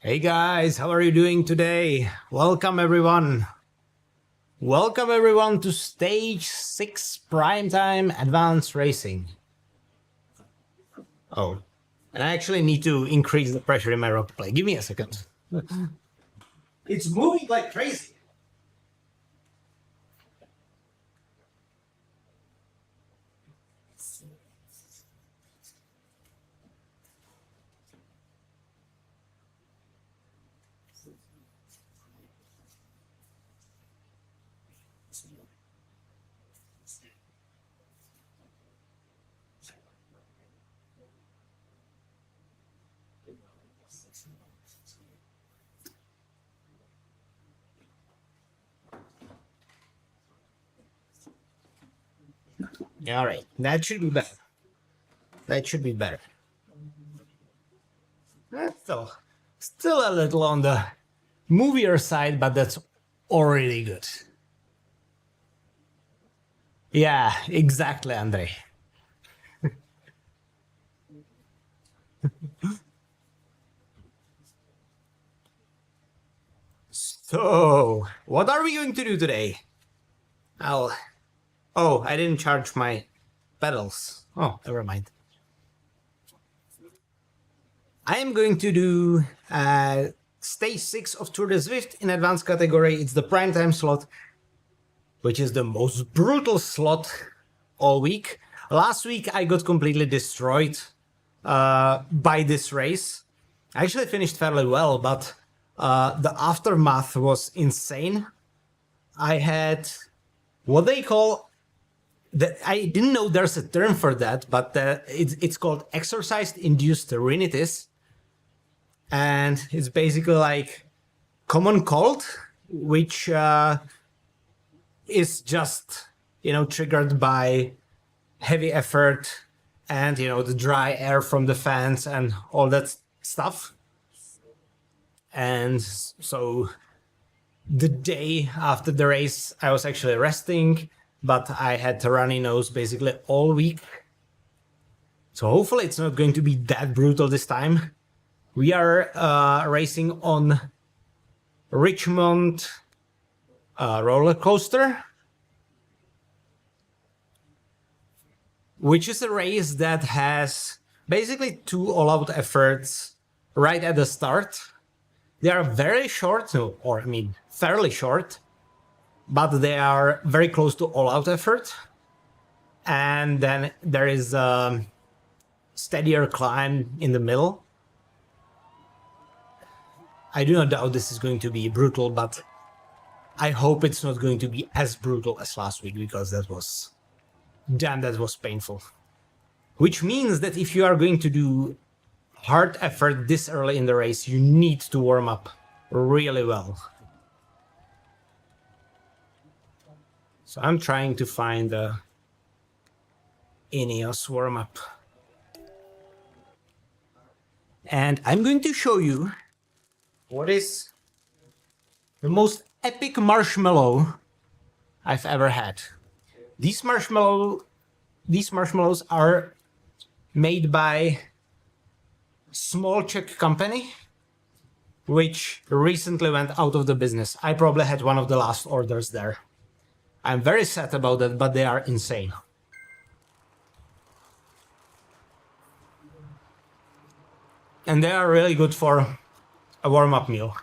Hey guys, how are you doing today? Welcome everyone. Welcome everyone to Stage 6 Primetime Advanced Racing. Oh, and I actually need to increase the pressure in my rock play. Give me a second. It's moving like crazy. All right, that should be better. That should be better. Still a little on the movier side, but that's already good. Yeah, exactly, Andre. So, what are we going to do today? Oh, I didn't charge my pedals. Oh, never mind. I am going to do stage 6 of Tour de Zwift in advanced category. It's the primetime slot, which is the most brutal slot all week. Last week I got completely destroyed by this race. I actually finished fairly well, but the aftermath was insane. I had what they call I didn't know there's a term for that, but it's called exercise-induced rhinitis, and it's basically like common cold, which is just triggered by heavy effort and the dry air from the fans and all that stuff. And so the day after the race, I was actually resting, but I had a runny nose basically all week. So hopefully it's not going to be that brutal this time. We are racing on Richmond roller coaster, which is a race that has basically 2 all-out efforts right at the start. They are very short, or I mean fairly short, but they are very close to all-out effort. And then there is a steadier climb in the middle. I do not doubt this is going to be brutal, but I hope it's not going to be as brutal as last week, because that was painful. Which means that if you are going to do hard effort this early in the race, you need to warm up really well. So I'm trying to find the Ineos warm up. And I'm going to show you what is the most epic marshmallow I've ever had. These marshmallows are made by small Czech company, which recently went out of the business. I probably had one of the last orders there. I'm very sad about that, but they are insane. And they are really good for a warm-up meal.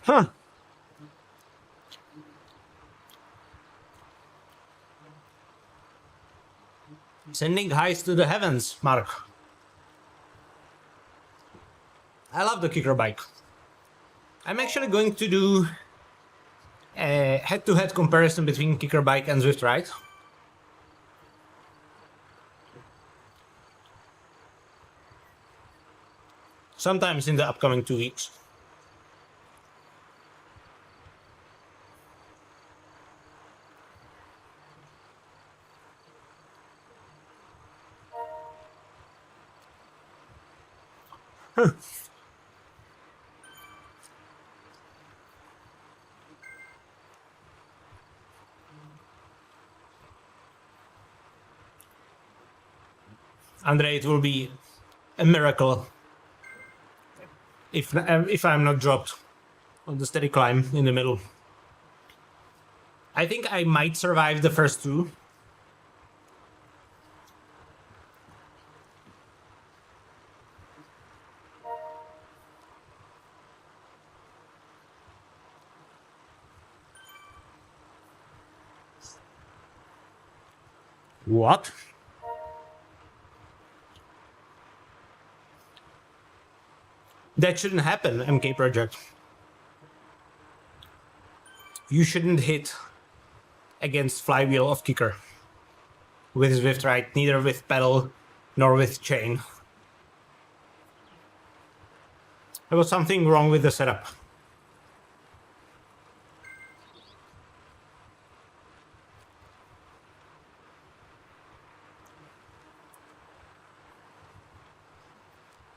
Huh. Sending highs to the heavens, Mark. I love the Kickr bike. I'm actually going to do a head-to-head comparison between Kickr bike and Zwift Ride. Sometimes in the upcoming 2 weeks. Andre, it will be a miracle if I'm not dropped on the steady climb in the middle. I think I might survive the first 2. What? That shouldn't happen, MK Project. You shouldn't hit against flywheel of Kickr with Zwift Ride, neither with pedal nor with chain. There was something wrong with the setup.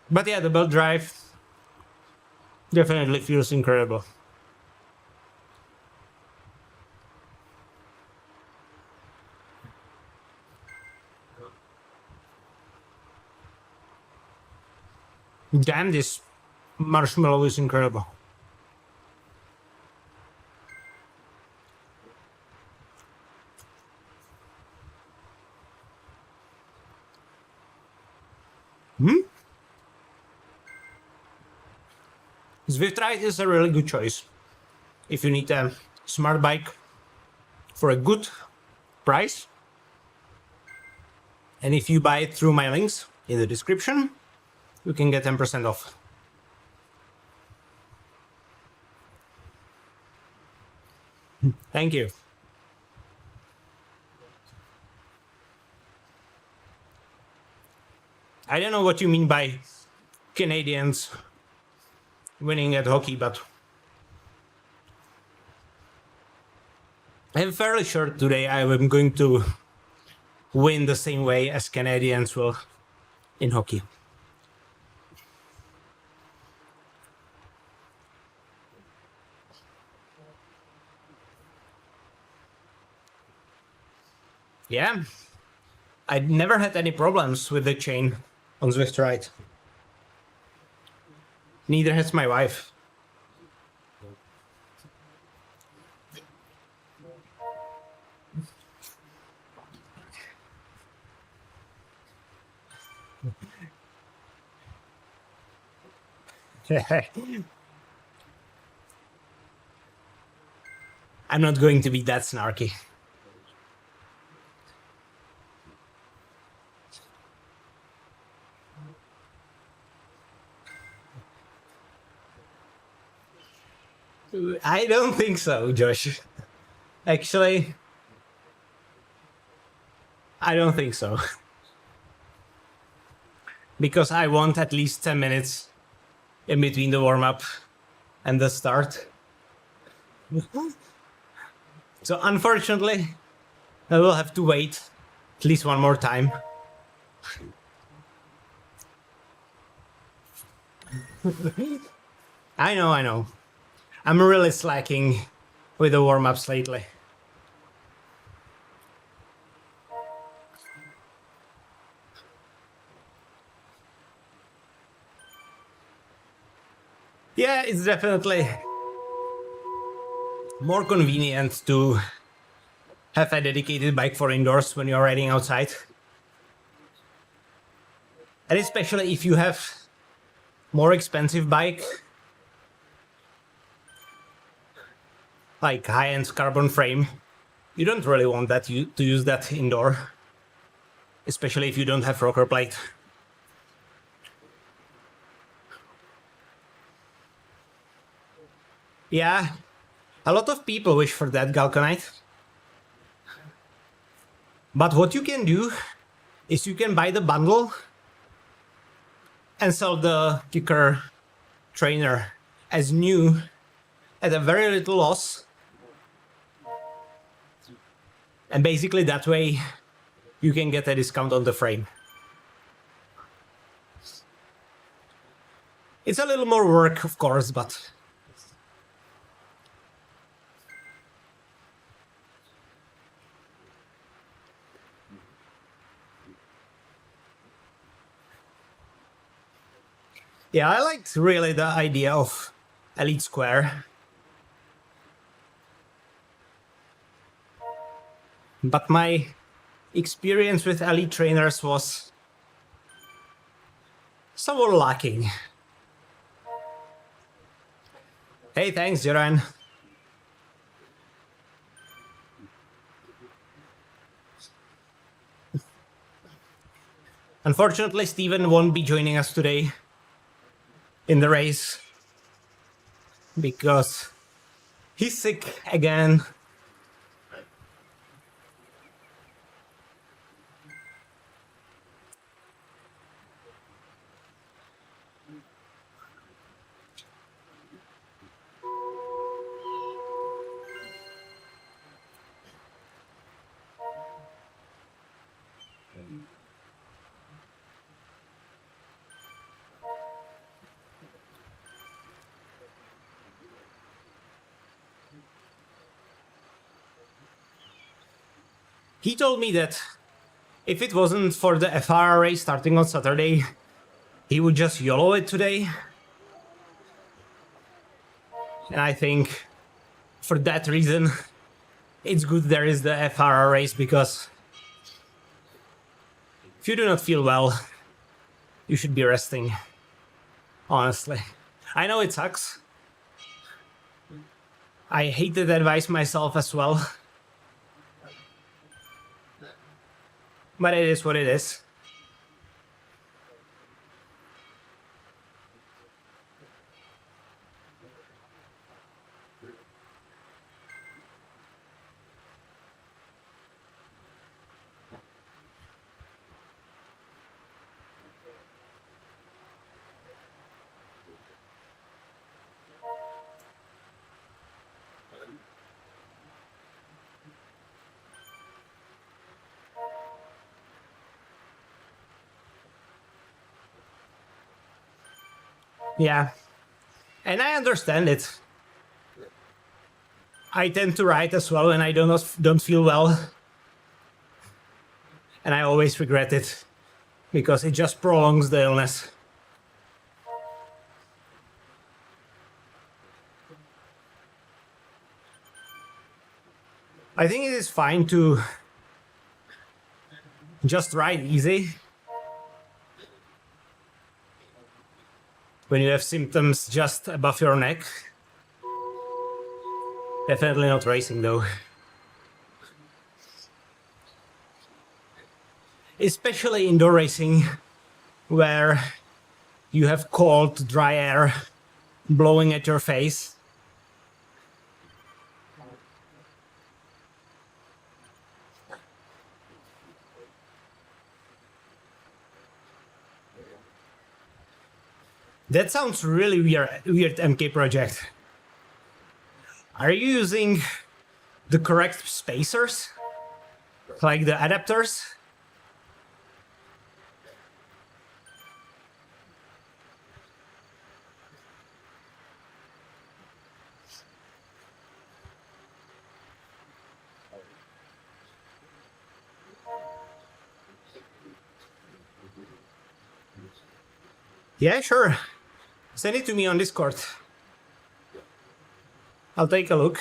But yeah, the belt drive definitely feels incredible. Damn, this marshmallow is incredible. Zwift Ride is a really good choice if you need a smart bike for a good price. And if you buy it through my links in the description, you can get 10% off. Thank you. I don't know what you mean by Canadians winning at hockey, but I'm fairly sure today I am going to win the same way as Canadians will in hockey. Yeah, I never had any problems with the chain on Zwift Ride. Neither has my wife. I'm not going to be that snarky. I don't think so, Josh. Actually, I don't think so. Because I want at least 10 minutes in between the warm-up and the start. So unfortunately, I will have to wait at least one more time. I know. I'm really slacking with the warm-ups lately. Yeah, it's definitely more convenient to have a dedicated bike for indoors when you're riding outside. And especially if you have more expensive bike, like high-end carbon frame, you don't really want that to use that indoor, especially if you don't have rocker plate. Yeah, a lot of people wish for that Galconite. But what you can do is you can buy the bundle and sell the Kickr trainer as new at a very little loss. And basically that way you can get a discount on the frame. It's a little more work, of course, but yeah, I liked really the idea of Elite Square. But my experience with Elite trainers was somewhat lacking. Hey, thanks, Joran. Unfortunately, Steven won't be joining us today in the race because he's sick again. He told me that if it wasn't for the FR race starting on Saturday, he would just YOLO it today. And I think for that reason, it's good there is the FR race, because if you do not feel well, you should be resting. Honestly. I know it sucks. I hate that advice myself as well. But it is what it is. Yeah, and I understand it. I tend to write as well when I don't feel well, and I always regret it because it just prolongs the illness. I think it is fine to just write easy when you have symptoms just above your neck. Definitely not racing though. Especially indoor racing, where you have cold, dry air blowing at your face. That sounds really weird, MK project. Are you using the correct spacers? Like the adapters? Yeah, sure. Send it to me on Discord. I'll take a look.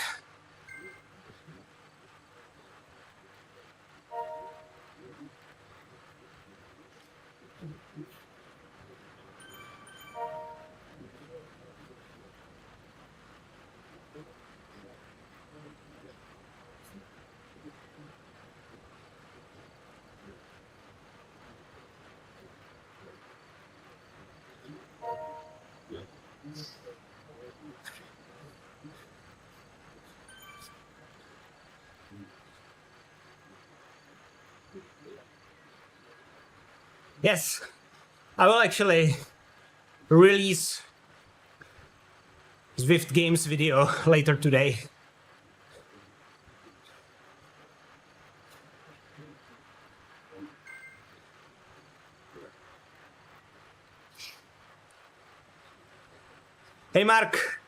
Yes, I will actually release Zwift Games video later today. Hey Mark!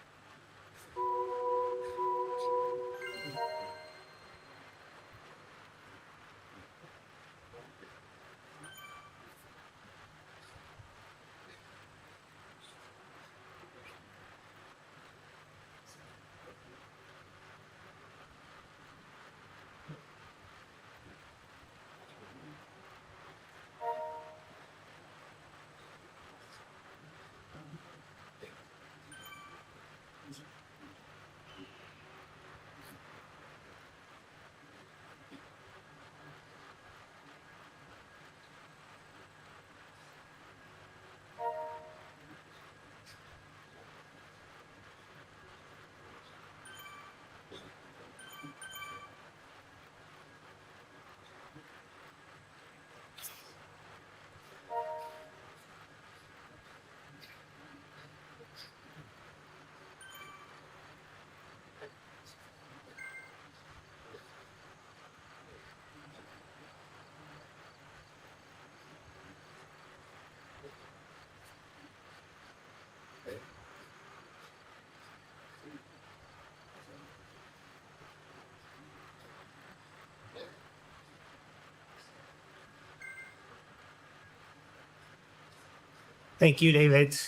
Thank you, David.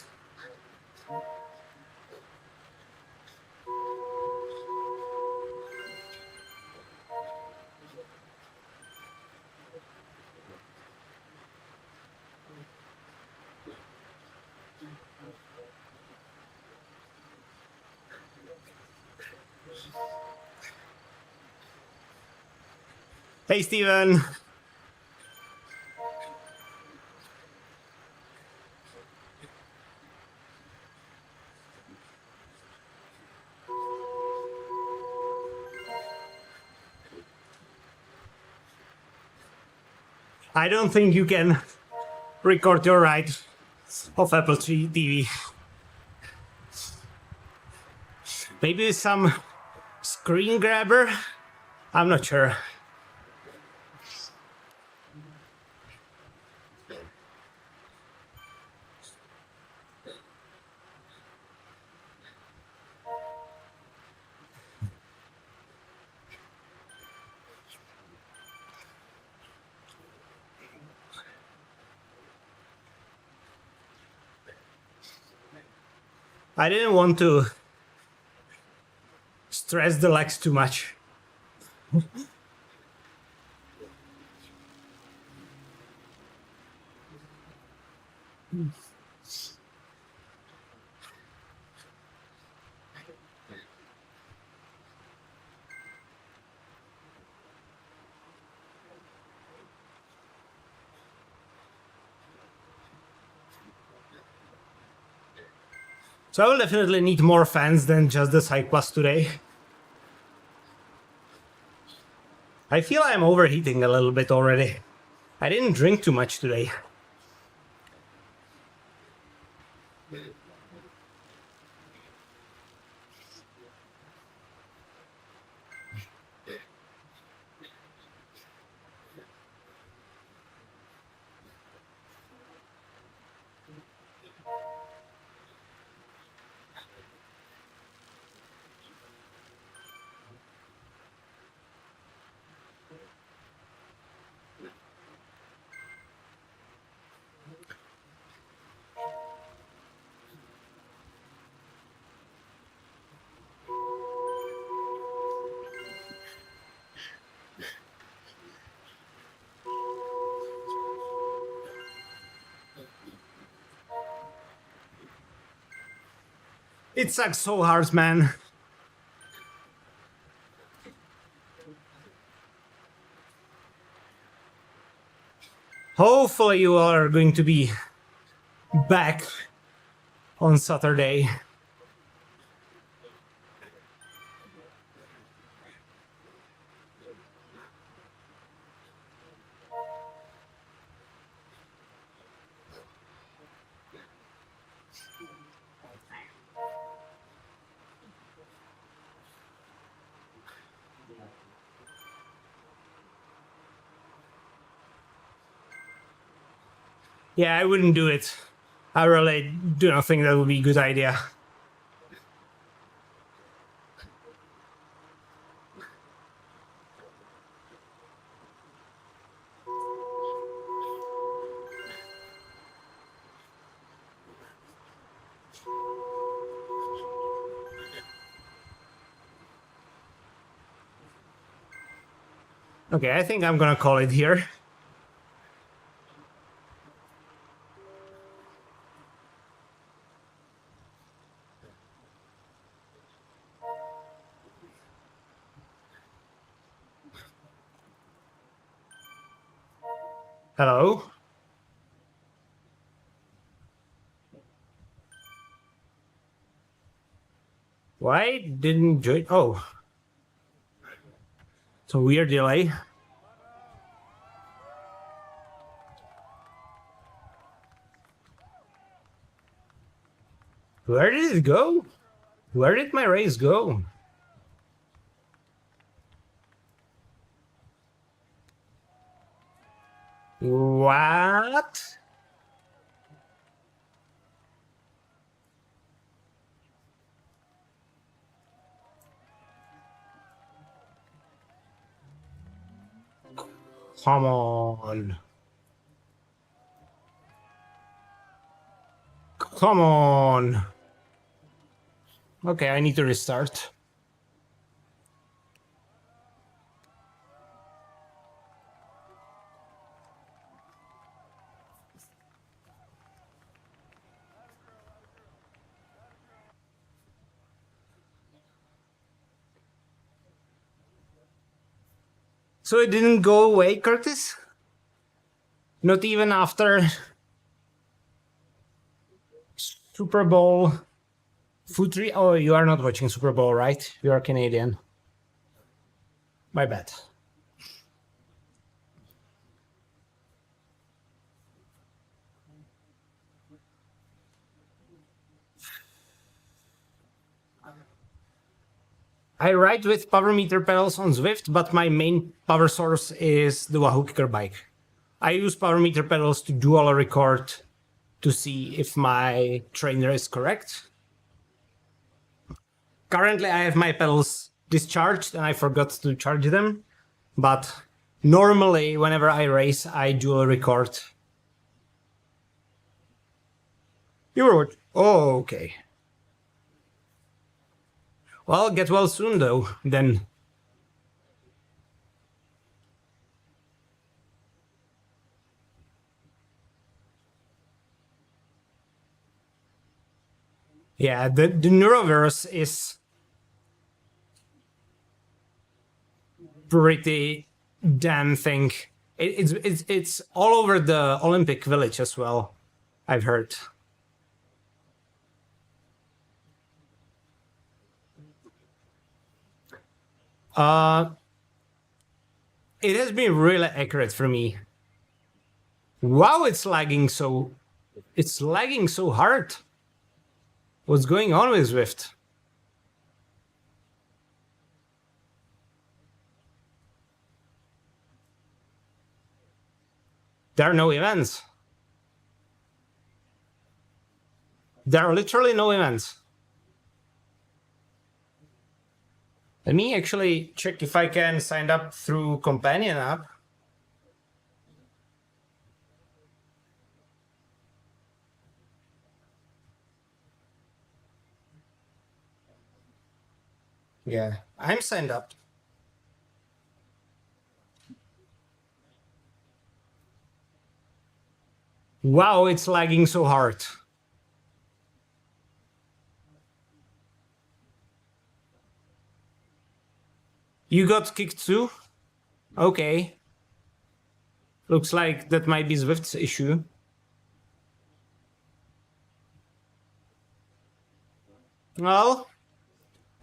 Hey, Steven. I don't think you can record your ride of Apple TV. Maybe some screen grabber? I'm not sure. I didn't want to stress the legs too much. So I will definitely need more fans than just the Cyclus today. I feel I'm overheating a little bit already. I didn't drink too much today. It sucks so hard, man. Hopefully you are going to be back on Saturday. Yeah, I wouldn't do it. I really do not think that would be a good idea. Okay, I think I'm gonna call it here. Hello? Why didn't join? Oh. It's a weird delay. Where did it go? Where did my race go? What? Come on. Come on. Okay, I need to restart. So it didn't go away, Curtis? Not even after Super Bowl Food Tree? Oh, you are not watching Super Bowl, right? You are Canadian. My bad. I ride with power meter pedals on Zwift, but my main power source is the Wahoo Kickr bike. I use power meter pedals to dual record to see if my trainer is correct. Currently I have my pedals discharged and I forgot to charge them, but normally whenever I race I dual record. You were what? Oh, okay. Well, get well soon, though, then. Yeah, the neurovirus is pretty damn thing. It's all over the Olympic Village as well, I've heard. It has been really accurate for me. Wow, it's lagging so... It's lagging so hard. What's going on with Zwift? There are no events. There are literally no events. Let me actually check if I can sign up through Companion app. Yeah, I'm signed up. Wow, it's lagging so hard. You got kicked too? Okay. Looks like that might be Zwift's issue. Well,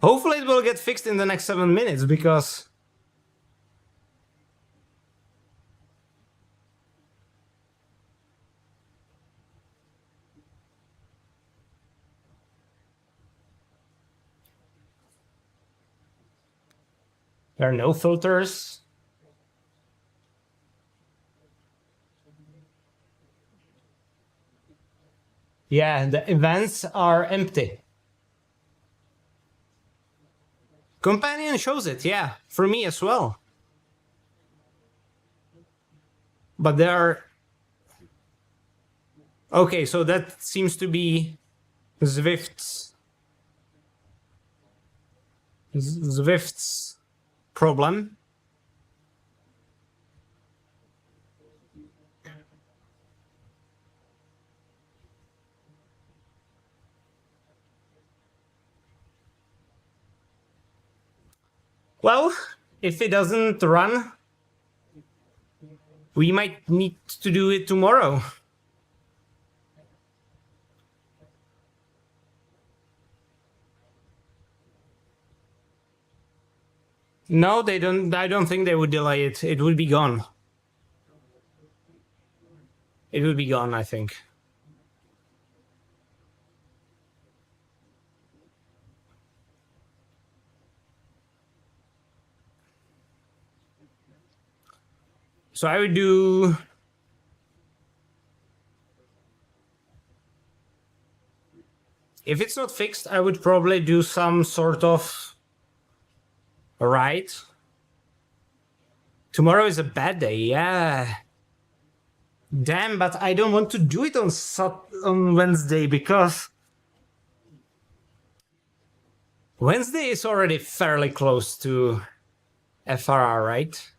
hopefully it will get fixed in the next 7 minutes, because... There are no filters. Yeah, the events are empty. Companion shows it, yeah, for me as well. But there are... Okay, so that seems to be Zwift's problem. Well, if it doesn't run, we might need to do it tomorrow. No, they don't. I don't think they would delay it. It would be gone. It would be gone, I think. So I would do... If it's not fixed, I would probably do some sort of ride. Tomorrow is a bad day, yeah. Damn, but I don't want to do it on Wednesday, because Wednesday is already fairly close to FRR, right?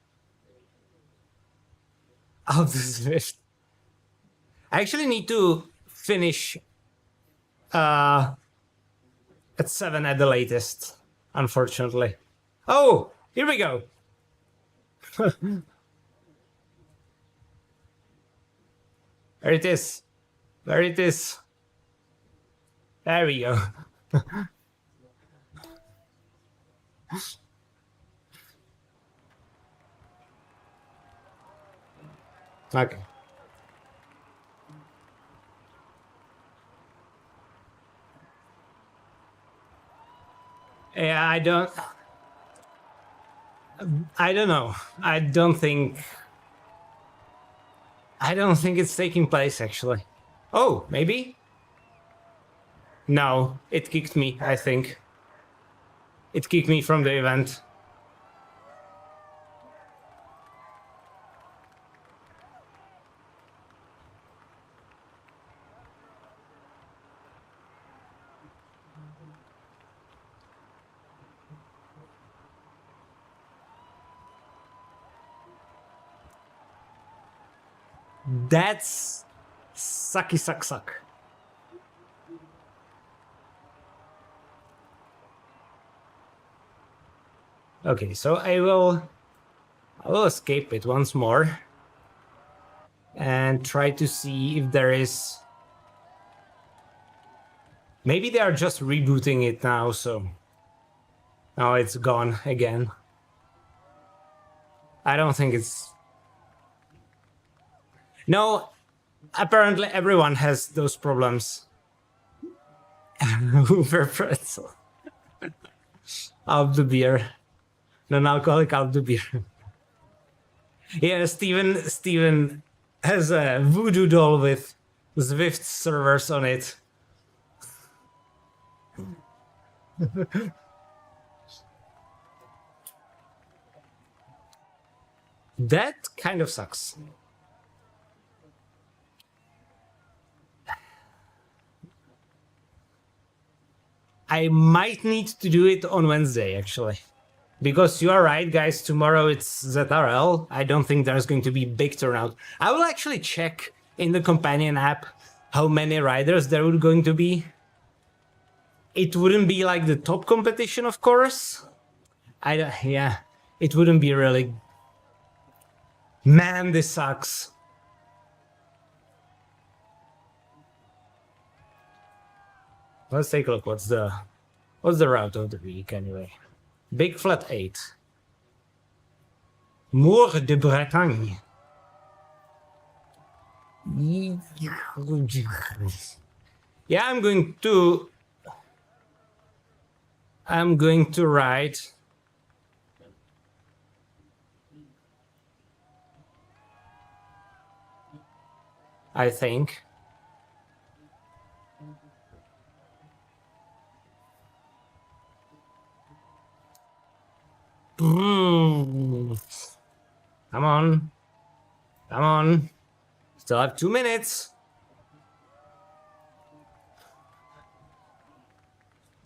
Oh, this is... I actually need to finish at 7 at the latest, unfortunately. Oh, here we go. There it is. There it is. There we go. Okay. Yeah, I don't know. I don't think it's taking place, actually. Oh, maybe? No, it kicked me, I think. It kicked me from the event. That's sucky suck. Okay, so I will escape it once more and try to see if there is. Maybe they are just rebooting it now, so now it's gone again. I don't think it's. No, apparently everyone has those problems. Uber pretzel. Out the beer. Non-alcoholic out the beer. Yeah, Steven has a voodoo doll with Zwift servers on it. That kind of sucks. I might need to do it on Wednesday, actually. Because you are right, guys, tomorrow it's ZRL. I don't think there's going to be big turnout. I will actually check in the companion app how many riders there would going to be. It wouldn't be like the top competition, of course. Yeah, it wouldn't be really. Man, this sucks. Let's take a look. What's the route of the week anyway? Big Flat 8. Moor de Bretagne. Yeah, I'm going to ride. I think. Come on. Come on. Still have 2 minutes.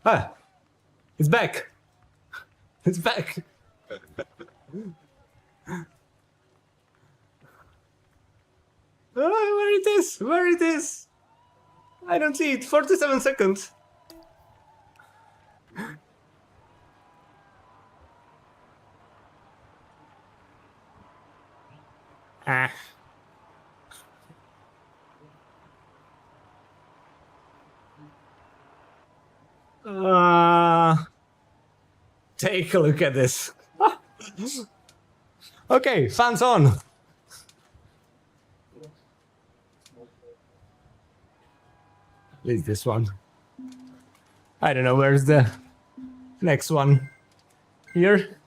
Ah, it's back. It's back. Where it is? Where it is? I don't see it. 47 seconds. Ah. Take a look at this. Okay, fans on. At least this one. I don't know, where's the next one? Here?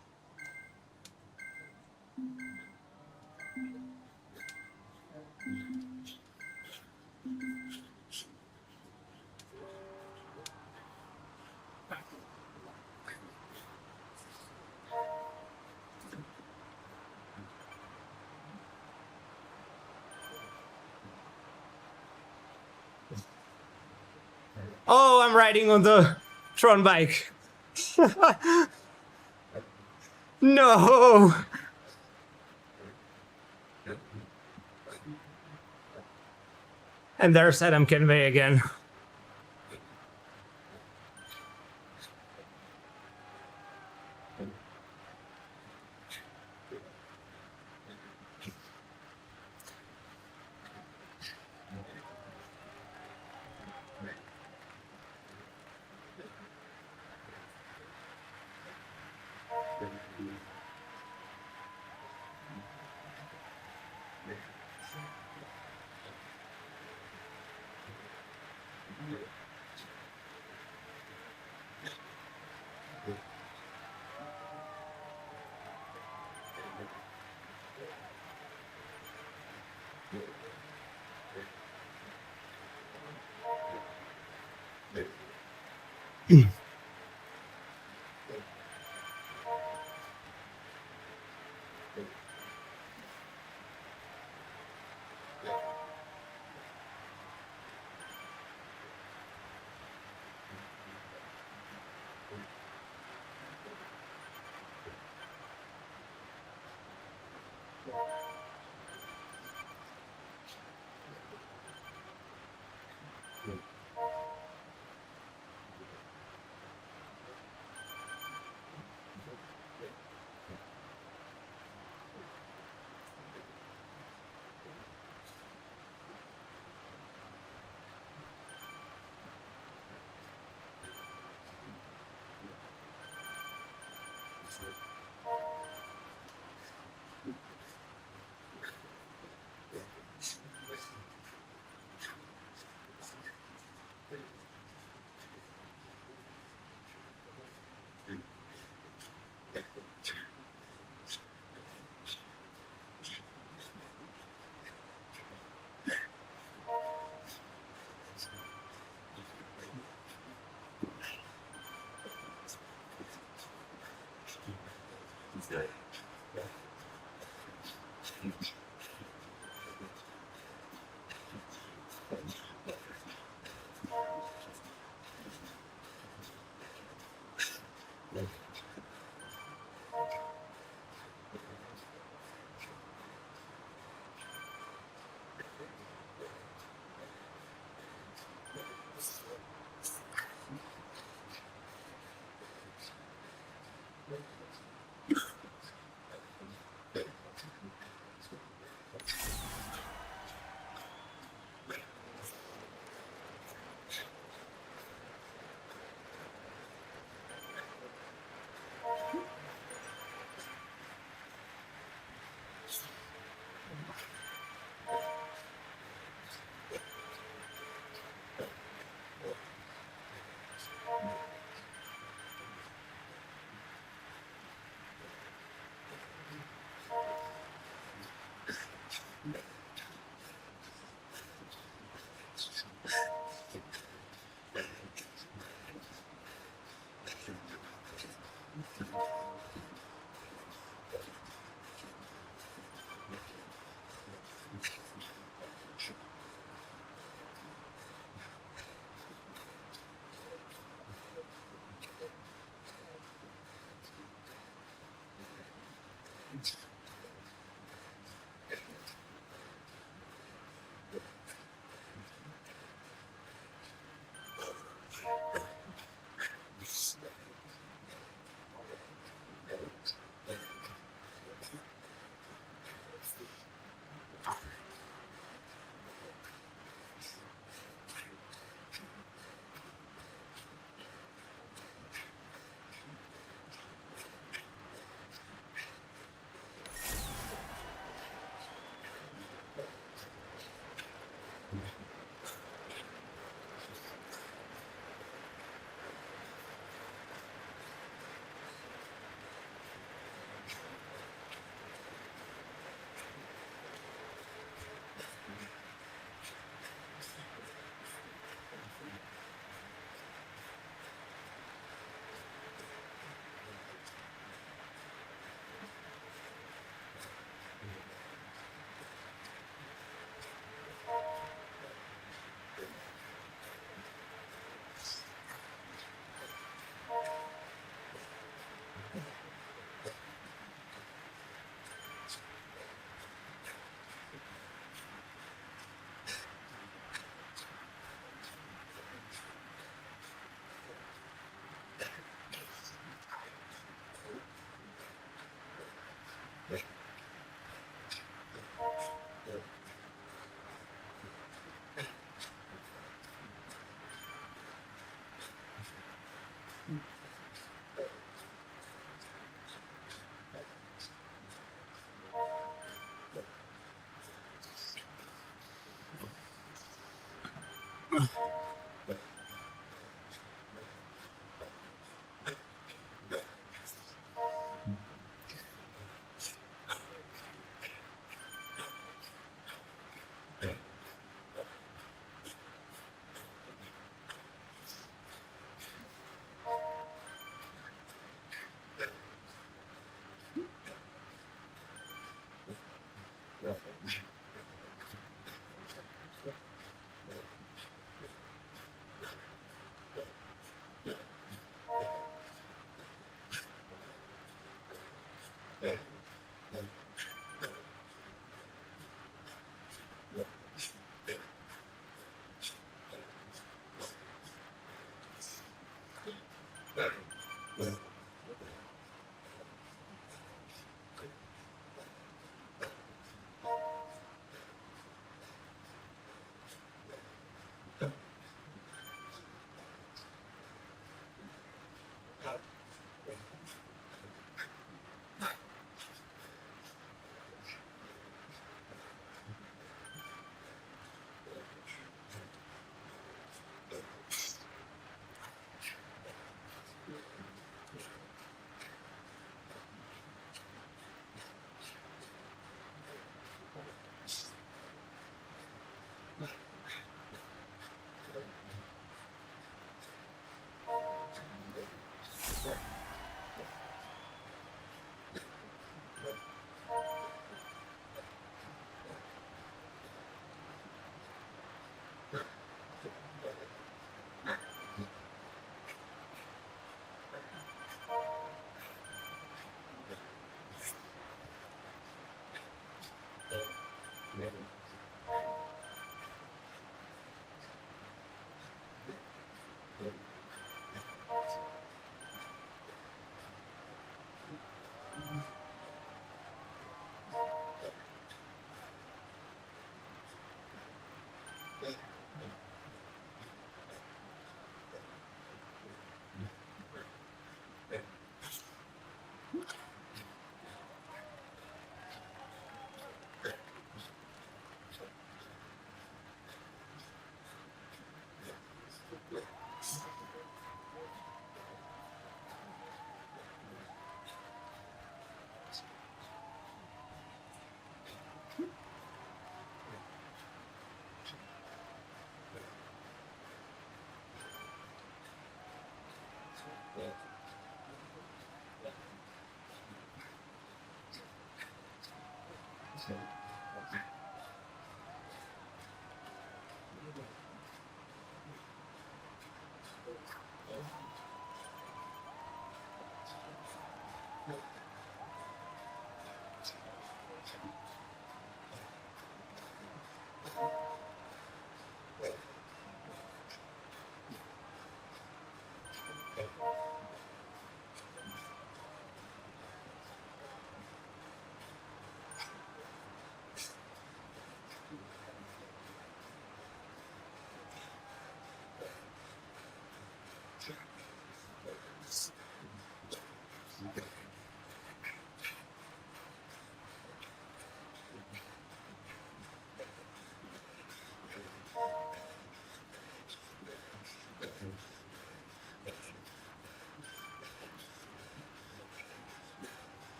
Oh, I'm riding on the Tron bike. No! And there's Adam Kenway again.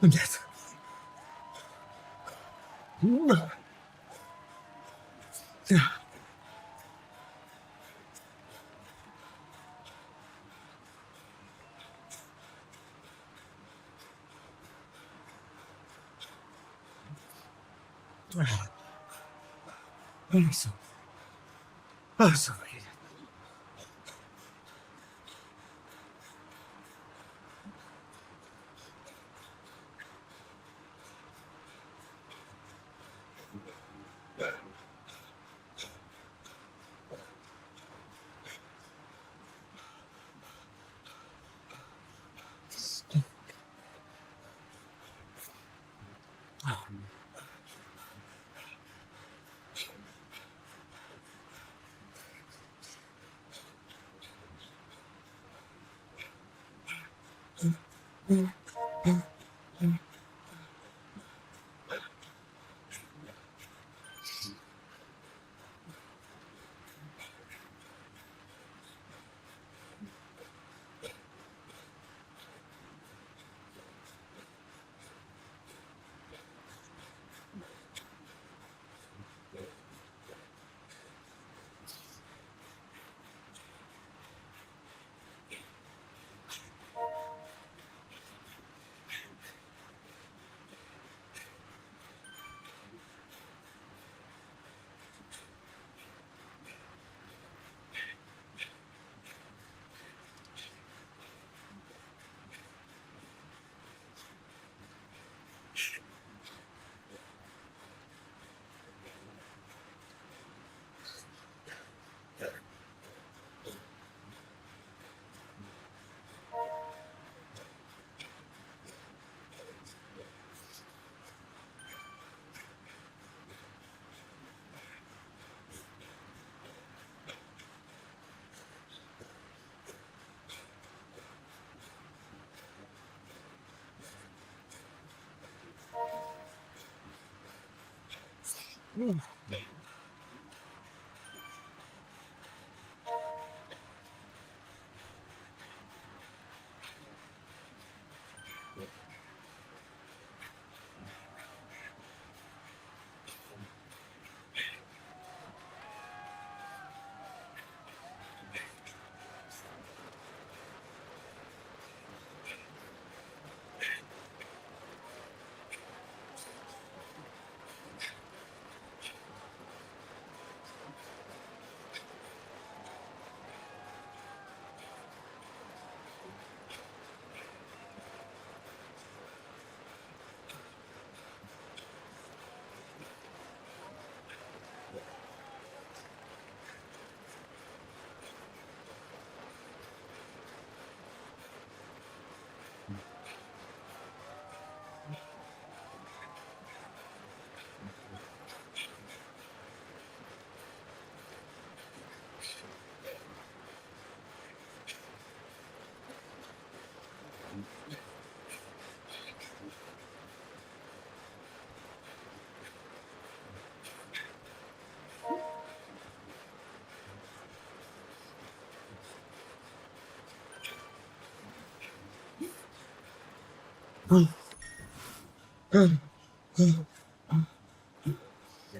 I'm dead. Awesome. Awesome.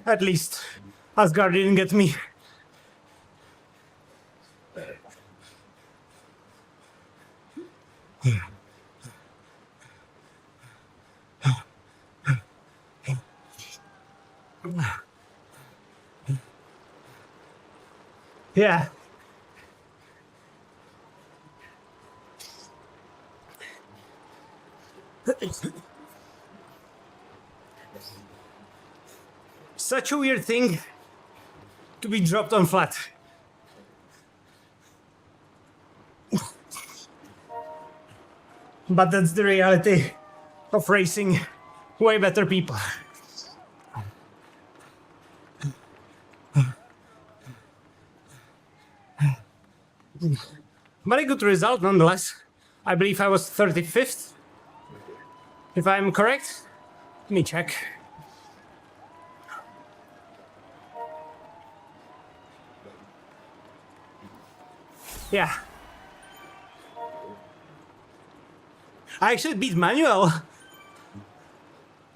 At least Asgard didn't get me. Yeah. Such a weird thing to be dropped on flat. But that's the reality of racing way better people. But a good result nonetheless. I believe I was 35th, if I'm correct. Let me check. Yeah. I actually beat Manuel.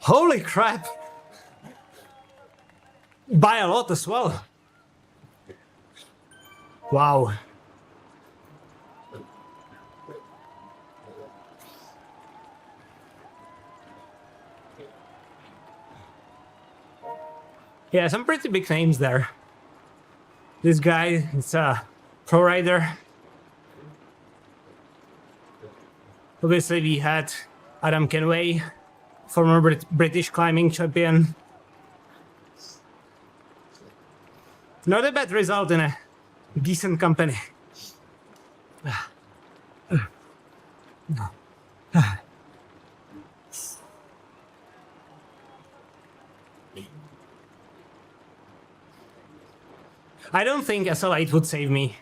Holy crap. By a lot as well. Wow. Yeah, some pretty big names there. This guy is a pro rider. Obviously, we had Adam Kenway, former British climbing champion. Not a bad result in a decent company. I don't think SL8 would save me.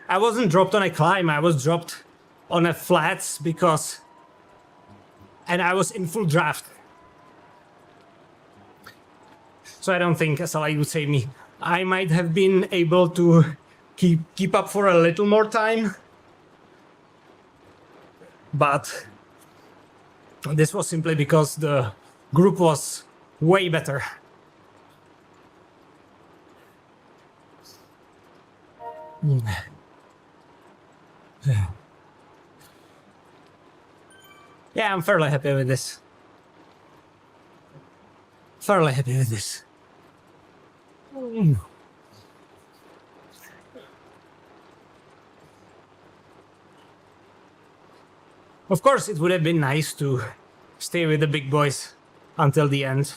I wasn't dropped on a climb, I was dropped on a flats because... and I was in full draft. So I don't think SL8 would save me. I might have been able to keep up for a little more time. But this was simply because the group was way better. Yeah, I'm fairly happy with this. Fairly happy with this. Of course, it would have been nice to stay with the big boys until the end.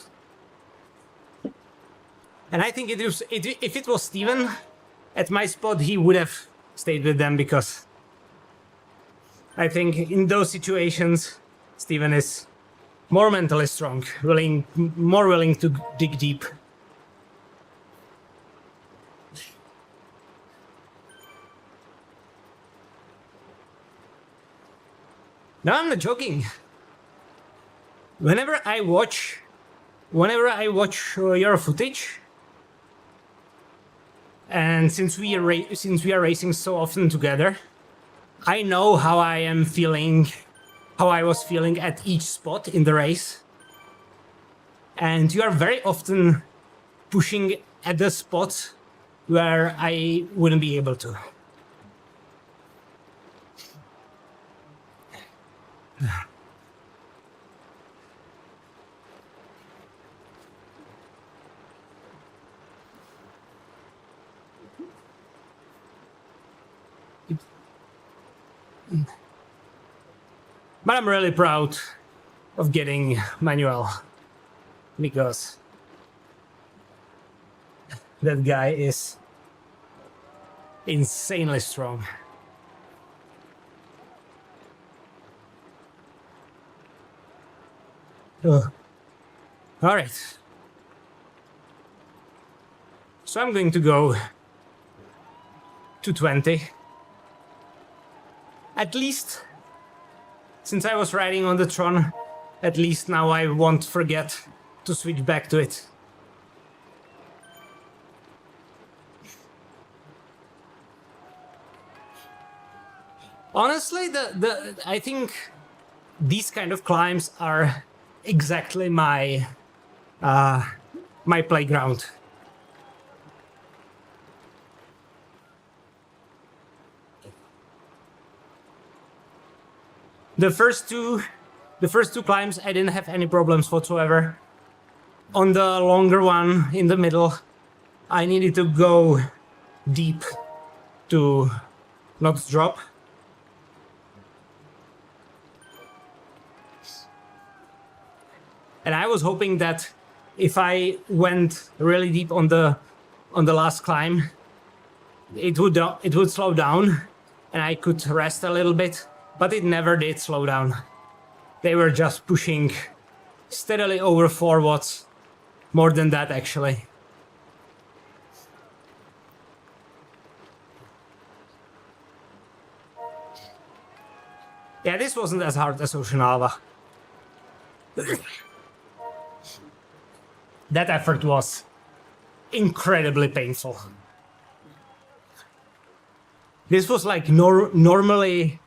And I think if it was Steven at my spot, he would have stayed with them, because I think in those situations, Steven is more mentally strong, more willing to dig deep. No, I'm not joking. Whenever I watch your footage, and since we are racing so often together, I know how I am feeling, how I was feeling at each spot in the race, and you are very often pushing at the spots where I wouldn't be able to. But I'm really proud of getting Manuel, because that guy is insanely strong. Ugh. All right. So I'm going to go to 20. At least, since I was riding on the Tron, at least now I won't forget to switch back to it. Honestly, I think these kind of climbs are exactly my my playground. The first two The first 2 climbs, I didn't have any problems whatsoever. On the longer one in the middle, I needed to go deep to not drop. And I was hoping that if I went really deep on the last climb, it would slow down and I could rest a little bit, but it never did slow down. They were just pushing steadily over 4 watts, more than that actually. Yeah, this wasn't as hard as Ocean Lava. That effort was incredibly painful. This was like normally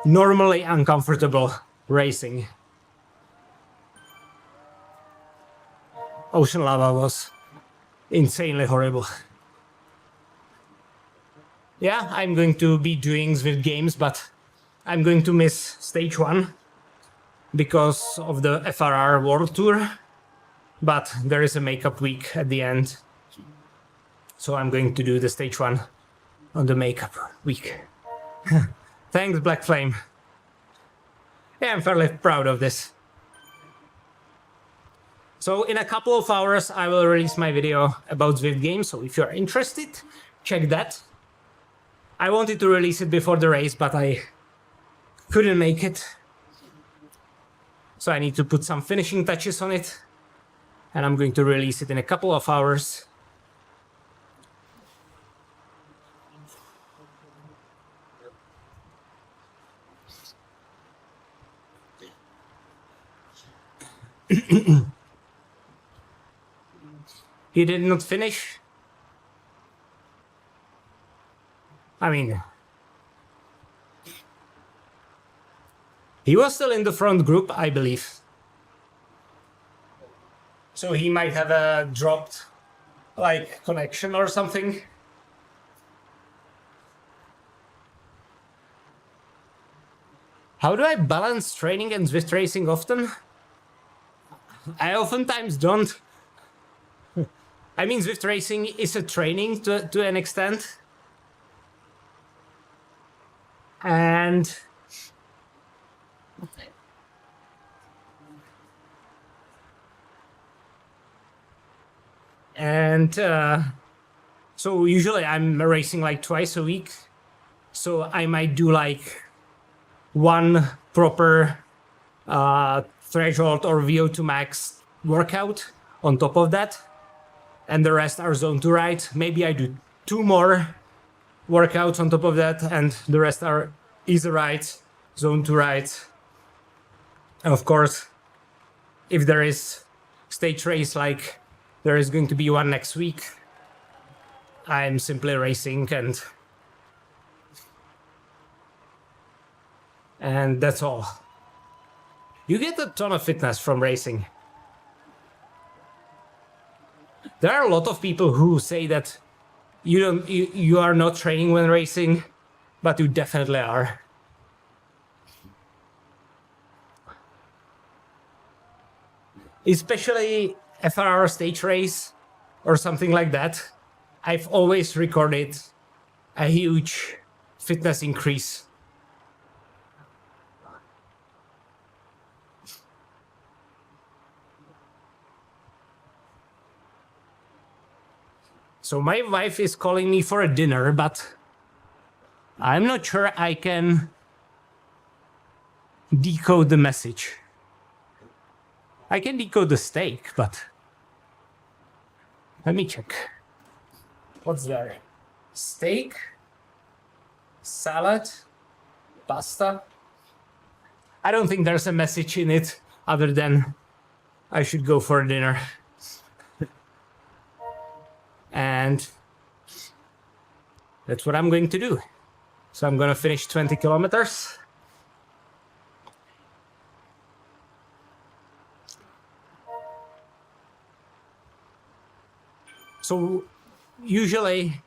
uncomfortable racing. Ocean Lava was insanely horrible. Yeah, I'm going to be doing Zwift games, but I'm going to miss stage 1 because of the FRR World Tour. But there is a makeup week at the end, so I'm going to do the stage 1 on the makeup week. Thanks, Black Flame. Yeah, I'm fairly proud of this. So in a couple of hours, I will release my video about Zwift games, so if you're interested, check that. I wanted to release it before the race, but I couldn't make it. So I need to put some finishing touches on it. And I'm going to release it in a couple of hours. He did not finish. I mean, he was still in the front group, I believe. So he might have a dropped, like, connection or something. How do I balance training and Zwift racing often? I oftentimes don't. I mean, Zwift racing is a training to an extent. And so usually I'm racing like twice a week. So I might do like one proper threshold or VO2 max workout on top of that. And the rest are zone to ride. Maybe I do 2 more workouts on top of that, and the rest are easy rides, zone to ride. And of course, if there is stage race, like there is going to be one next week, I'm simply racing and that's all. You get a ton of fitness from racing. There are a lot of people who say that you are not training when racing, but you definitely are. Especially FRR stage race or something like that, I've always recorded a huge fitness increase. So my wife is calling me for a dinner, but I'm not sure I can decode the message. I can decode the steak, but let me check. What's there? Steak, salad, pasta. I don't think there's a message in it other than I should go for a dinner. And that's what I'm going to do. So I'm going to finish 20 kilometers. So usually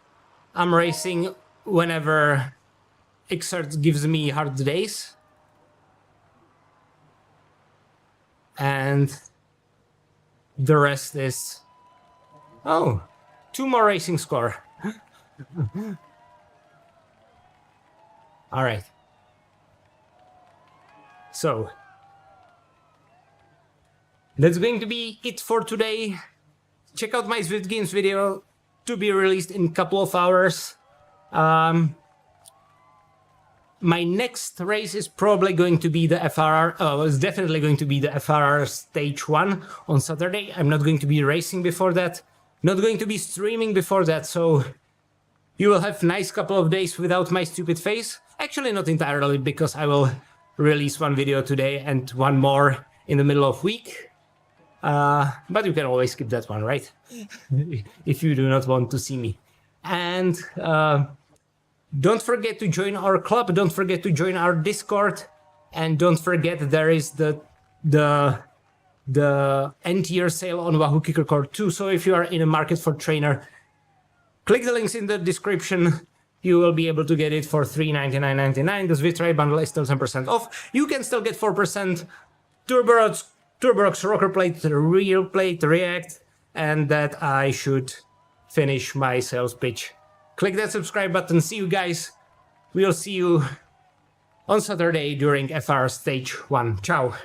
I'm racing whenever Xrd gives me hard days. and the rest is... Oh, 2 more racing score. Alright. So, that's going to be it for today. Check out my Zwift Games video to be released in a couple of hours. My next race is probably going to be the FRR, it's definitely going to be the FRR Stage 1 on Saturday. I'm not going to be racing before that, not going to be streaming before that, so you will have a nice couple of days without my stupid face. Actually, not entirely, because I will release one video today and one more in the middle of week. But you can always skip that one, right? If you do not want to see me. And don't forget to join our club, don't forget to join our Discord, and don't forget there is the end-year sale on Wahoo Kickr Core 2, so if you are in a market for trainer, click the links in the description. You will be able to get it for $399.99. The Zwift Ride bundle is still 10% off. You can still get 4% Turbox rocker plate, real plate, React, and that I should finish my sales pitch. Click that subscribe button. See you guys. We'll see you on Saturday during FR Stage 1. Ciao.